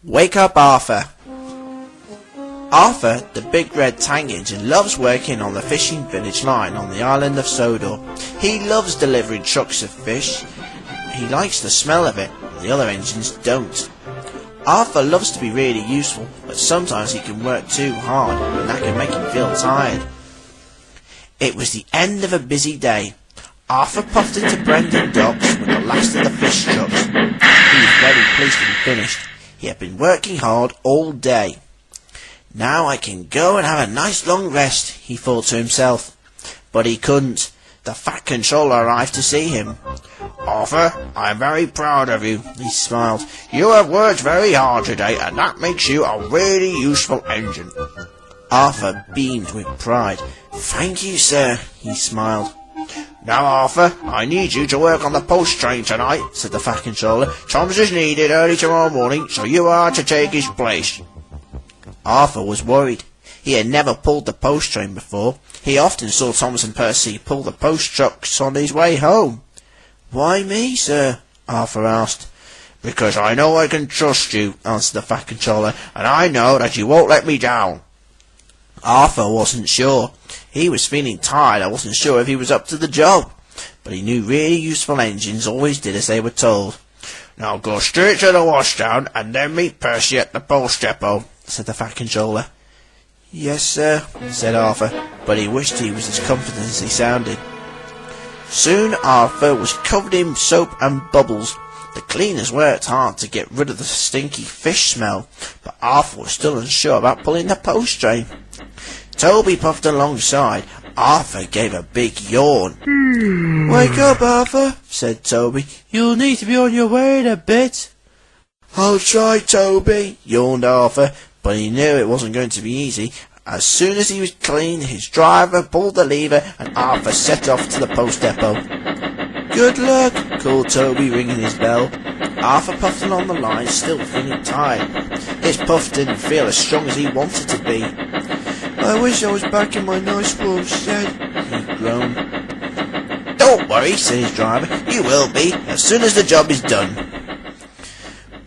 Wake up, Arthur. Arthur, the big red tank engine, loves working on the fishing village line on the island of Sodor. He loves delivering trucks of fish. He likes the smell of it, the other engines don't. Arthur loves to be really useful, but sometimes he can work too hard, and that can make him feel tired. It was the end of a busy day. Arthur puffed into Brendan Docks with the last of the fish trucks. He was very pleased to be finished. He had been working hard all day. Now I can go and have a nice long rest, he thought to himself. But he couldn't. The Fat Controller arrived to see him. Arthur, I am very proud of you, he smiled. You have worked very hard today, and that makes you a really useful engine. Arthur beamed with pride. Thank you, sir, he smiled. Now, Arthur, I need you to work on the post train tonight, said the Fat Controller. Tom's is needed early tomorrow morning, so you are to take his place. Arthur was worried. He had never pulled the post train before. He often saw Thomas and Percy pull the post trucks on his way home. Why me, sir? Arthur asked. Because I know I can trust you, answered the Fat Controller, and I know that you won't let me down. Arthur wasn't sure. He was feeling tired and wasn't sure if he was up to the job. But he knew really useful engines always did as they were told. Now go straight to the washdown and then meet Percy at the post depot, said the Fat Controller. Yes, sir, said Arthur, but he wished he was as confident as he sounded. Soon Arthur was covered in soap and bubbles. The cleaners worked hard to get rid of the stinky fish smell, but Arthur was still unsure about pulling the post train. Toby puffed alongside. Arthur gave a big yawn. Wake up, Arthur, said Toby. You'll need to be on your way in a bit. I'll try, Toby, yawned Arthur, but he knew it wasn't going to be easy. As soon as he was clean, his driver pulled the lever and Arthur set off to the post depot. Good luck, called Toby, ringing his bell. Arthur puffed along the line, still feeling tired. His puff didn't feel as strong as he wanted to be. I wish I was back in my nice warm shed, he groaned. Don't worry, said his driver. You will be, as soon as the job is done.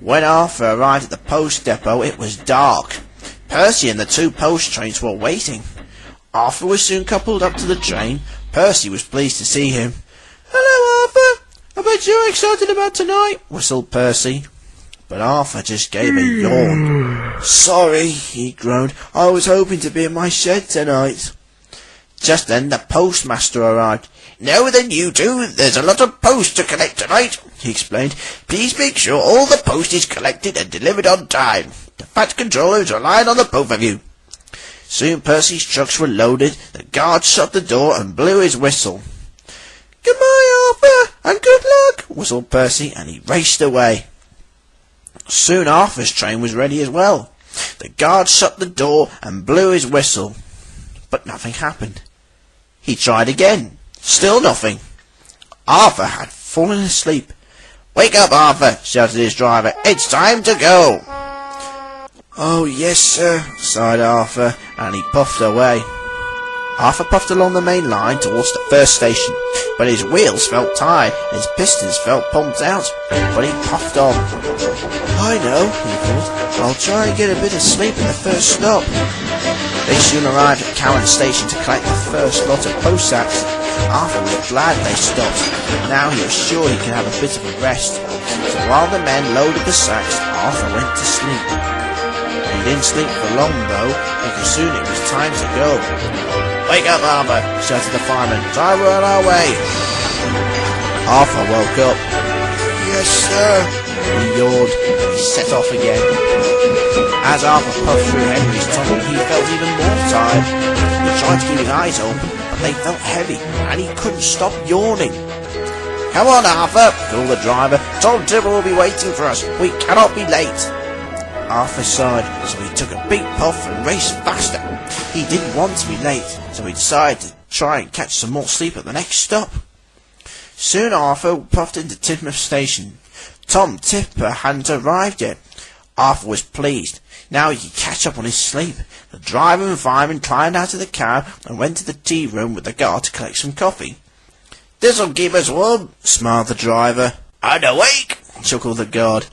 When Arthur arrived at the post depot, it was dark. Percy and the two post trains were waiting. Arthur was soon coupled up to the train. Percy was pleased to see him. Hello, Arthur. I bet you're excited about tonight, whistled Percy. But Arthur just gave a yawn. Sorry, he groaned. I was hoping to be in my shed tonight. Just then the postmaster arrived. Now then, you two, there's a lot of post to collect tonight, he explained. Please make sure all the post is collected and delivered on time. The Fat Controller is relying on the both of you. Soon Percy's trucks were loaded. The guard shut the door and blew his whistle. Goodbye, Arthur, and good luck, whistled Percy, and he raced away. Soon Arthur's train was ready as well. The guard shut the door and blew his whistle. But nothing happened. He tried again. Still nothing. Arthur had fallen asleep. Wake up, Arthur, shouted his driver. It's time to go. Oh, yes, sir, sighed Arthur, and he puffed away. Arthur puffed along the main line towards the first station, but his wheels felt tired and his pistons felt pumped out, but he puffed on. I know, he thought, I'll try and get a bit of sleep at the first stop. They soon arrived at Cowan Station to collect the first lot of post sacks. Arthur was glad they stopped. Now he was sure he could have a bit of a rest. So while the men loaded the sacks, Arthur went to sleep. He didn't sleep for long though, because soon it was time to go. Wake up, Arthur, shouted the fireman. Time we're on our way. Arthur woke up. Yes, sir. He yawned. He set off again. As Arthur puffed through Henry's tunnel, he felt even more tired. He tried to keep his eyes open, but they felt heavy, and he couldn't stop yawning. Come on, Arthur, called the driver. Tom Tibble will be waiting for us. We cannot be late. Arthur sighed, so he took a big puff and raced faster. He didn't want to be late, so he decided to try and catch some more sleep at the next stop. Soon Arthur puffed into Tidmouth Station. Tom Tipper hadn't arrived yet. Arthur was pleased. Now he could catch up on his sleep. The driver and fireman climbed out of the cab and went to the tea room with the guard to collect some coffee. This'll keep us warm, smiled the driver. And awake, chuckled the guard.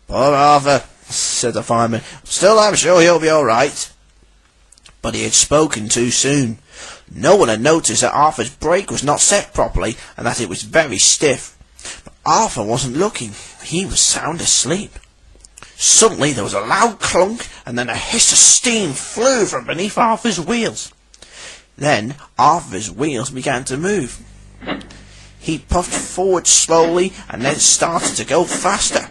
Poor Arthur, said the fireman. Still, I'm sure he'll be all right. But he had spoken too soon. No one had noticed that Arthur's brake was not set properly and that it was very stiff. But Arthur wasn't looking. He was sound asleep. Suddenly there was a loud clunk, and then a hiss of steam flew from beneath Arthur's wheels. Then Arthur's wheels began to move. He puffed forward slowly and then started to go faster.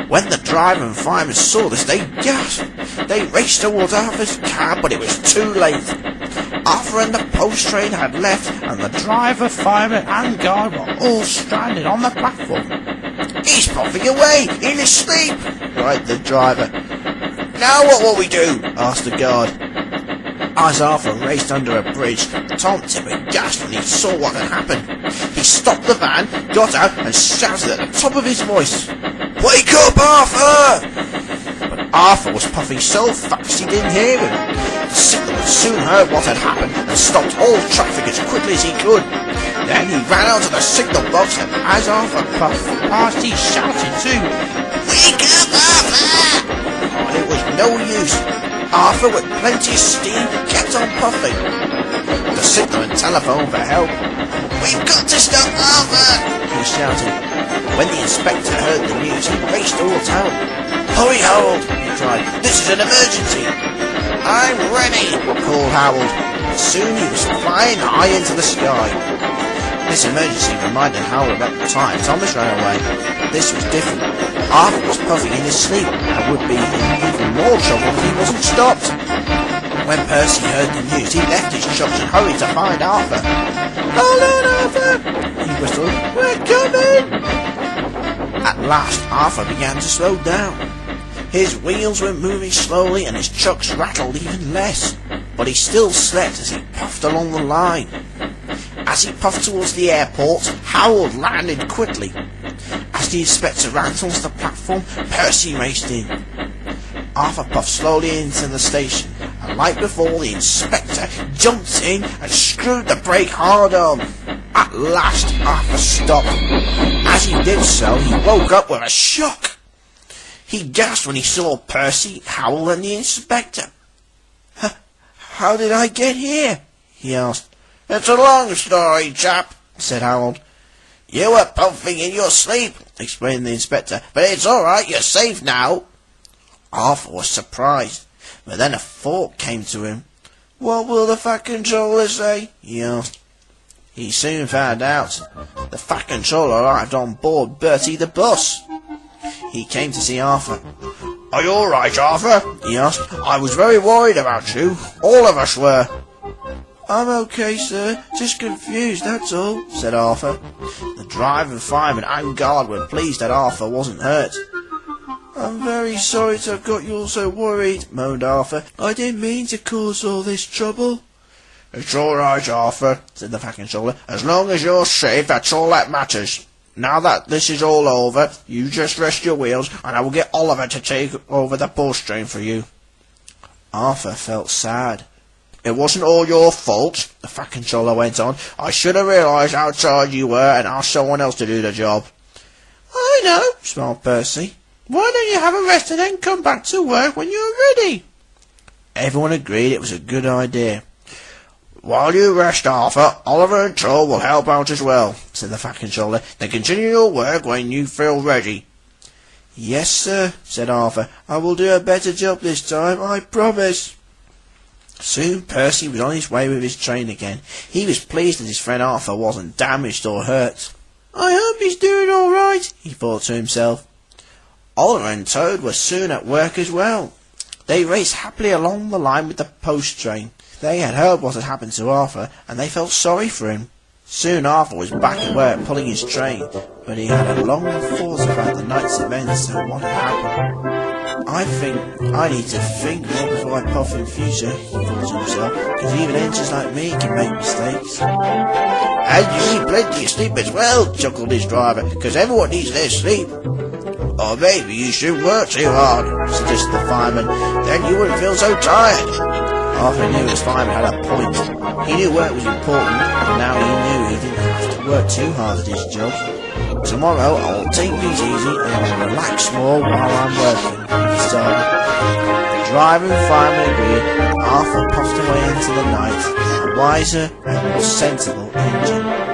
When the driver and fireman saw this, they gasped. They raced towards Arthur's cab, but it was too late. Arthur and the post train had left, and the driver, fireman and guard were all stranded on the platform. "He's puffing away in his sleep," cried the driver. "Now what will we do?" asked the guard. As Arthur raced under a bridge, Tom Tipper gasped when he saw what had happened. He stopped the van, got out, and shouted at the top of his voice, "Wake up, Arthur!" But Arthur was puffing so fast he didn't hear him. The signalman soon heard what had happened and stopped all traffic as quickly as he could. Then he ran out of the signal box, and as Arthur puffed past, he shouted too, "Wake up, Arthur!" But it was no use. Arthur, with plenty of steam, kept on puffing. The signalman telephoned for help. "We've got to stop Arthur!" he shouted. When the inspector heard the news, he raced all town. "Hurry, Harold!" he cried. "This is an emergency!" "I'm ready!" called Harold. Soon he was flying high into the sky. This emergency reminded Harold at the time Thomas ran away. This was different. Arthur was puffing in his sleep and would be in even more trouble if he wasn't stopped. When Percy heard the news, he left his shops and hurried to find Arthur. "Hold on, Arthur!" he whistled. "We're coming!" At last, Arthur began to slow down. His wheels were moving slowly and his chucks rattled even less. But he still slept as he puffed along the line. As he puffed towards the airport, Harold landed quickly. As the inspector ran onto the platform, Percy raced in. Arthur puffed slowly into the station, and like before, the inspector jumped in and screwed the brake hard on. At last, Arthur stopped. As he did so, he woke up with a shock. He gasped when he saw Percy, Harold, and the inspector. "How did I get here?" he asked. "It's a long story, chap," said Harold. "You were puffing in your sleep," explained the inspector, "but it's all right, you're safe now." Arthur was surprised, but then a thought came to him. "What will the Fat Controller say?" he asked. He soon found out. The Fat Controller arrived on board Bertie the bus. He came to see Arthur. "Are you all right, Arthur?" he asked. "I was very worried about you. All of us were." "I'm okay, sir. Just confused, that's all," said Arthur. The driver, fireman and guard were pleased that Arthur wasn't hurt. "I'm very sorry to have got you all so worried," moaned Arthur. "I didn't mean to cause all this trouble." "It's all right, Arthur," said the Fat Controller. "As long as you're safe, that's all that matters. Now that this is all over, you just rest your wheels, and I will get Oliver to take over the post train for you." Arthur felt sad. "It wasn't all your fault," the Fat Controller went on. "I should have realised how tired you were and asked someone else to do the job." "I know," smiled Percy. "Why don't you have a rest and then come back to work when you're ready?" Everyone agreed it was a good idea. "While you rest, Arthur, Oliver and Troll will help out as well," said the Fat Controller. "Then continue your work when you feel ready." "Yes, sir," said Arthur. "I will do a better job this time, I promise." Soon Percy was on his way with his train again. He was pleased that his friend Arthur wasn't damaged or hurt. "I hope he's doing all right," he thought to himself. Oliver and Toad were soon at work as well. They raced happily along the line with the post train. They had heard what had happened to Arthur, and they felt sorry for him. Soon Arthur was back at work pulling his train, but he had a long thought about the night's events and what had happened. "I think I need to think more before I puff in future," he thought to himself, "because even engines like me can make mistakes." "And you need plenty of sleep as well," chuckled his driver, "because everyone needs their sleep." "Or maybe you shouldn't work too hard," suggested the fireman. "Then you wouldn't feel so tired." Arthur knew his fireman had a point. He knew work was important, and now he knew he didn't have to work too hard at his job. Tomorrow I'll take things easy and I'll relax more while I'm working, he decided. The driver and fireman agreed, and Arthur puffed away into the night, a wiser and more sensible engine.